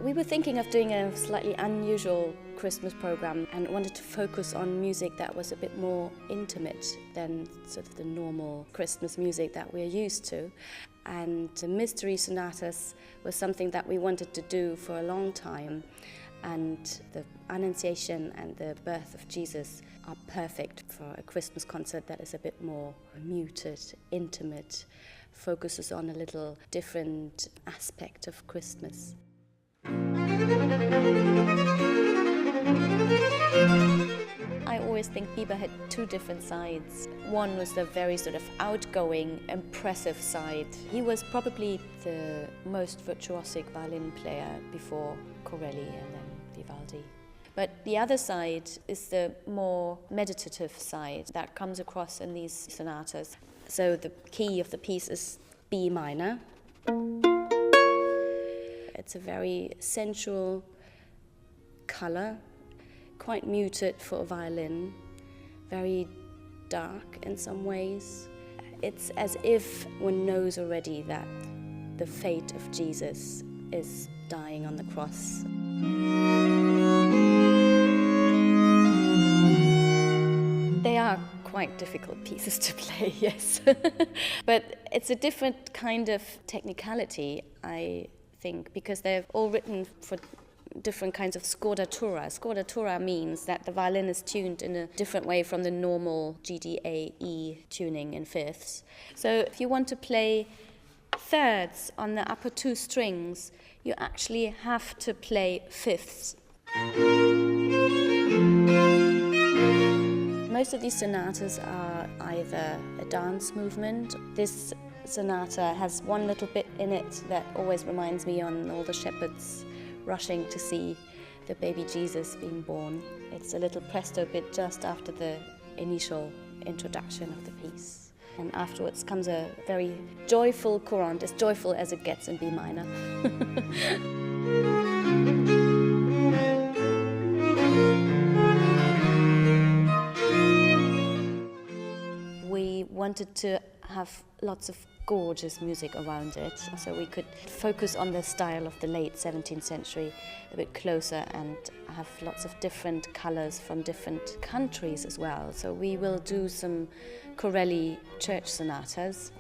We were thinking of doing a slightly unusual Christmas program and wanted to focus on music that was a bit more intimate than sort of the normal Christmas music that we're used to. And the Mystery Sonatas was something that we wanted to do for a long time. And the Annunciation and the birth of Jesus are perfect for a Christmas concert that is a bit more muted, intimate, focuses on a little different aspect of Christmas. I always think Biber had two different sides. One was the very sort of outgoing, impressive side. He was probably the most virtuosic violin player before Corelli and then Vivaldi. But the other side is the more meditative side that comes across in these sonatas. So the key of the piece is B minor. It's a very sensual color, quite muted for a violin, very dark in some ways. It's as if one knows already that the fate of Jesus is dying on the cross. They are quite difficult pieces to play, yes. But it's a different kind of technicality, I think, because they're all written for different kinds of scordatura. Scordatura means that the violin is tuned in a different way from the normal G-D-A-E tuning in fifths. So if you want to play thirds on the upper two strings, you actually have to play fifths. Most of these sonatas are either a dance movement. This sonata has one little bit in it that always reminds me on all the shepherds rushing to see the baby Jesus being born. It's a little presto bit just after the initial introduction of the piece. And afterwards comes a very joyful courant, as joyful as it gets in B minor. We wanted to have lots of gorgeous music around it, so we could focus on the style of the late 17th century a bit closer and have lots of different colors from different countries as well. So we will do some Corelli church sonatas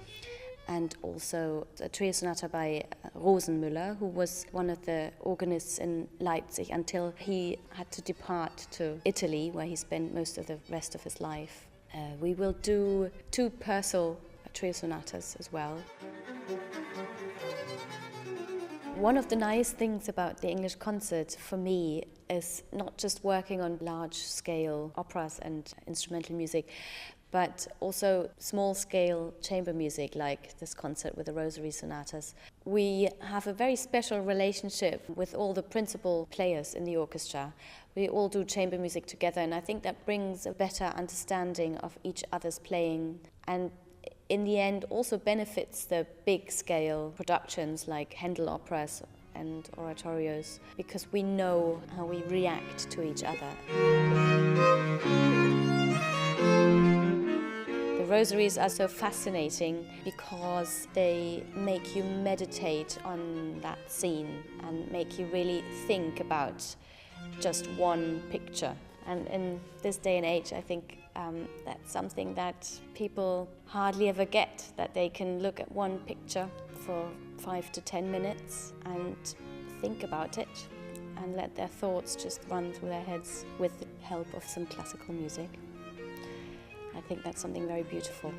and also a trio sonata by Rosenmüller, who was one of the organists in Leipzig until he had to depart to Italy, where he spent most of the rest of his life. We will do two Purcell trio sonatas as well. One of the nice things about the English concert for me is not just working on large-scale operas and instrumental music, but also small-scale chamber music like this concert with the Rosary Sonatas. We have a very special relationship with all the principal players in the orchestra. We all do chamber music together, and I think that brings a better understanding of each other's playing, and in the end also benefits the big-scale productions like Handel operas and oratorios, because we know how we react to each other. The rosaries are so fascinating because they make you meditate on that scene and make you really think about just one picture. And in this day and age, I think that's something that people hardly ever get, that they can look at one picture for 5 to 10 minutes and think about it and let their thoughts just run through their heads with the help of some classical music. I think that's something very beautiful.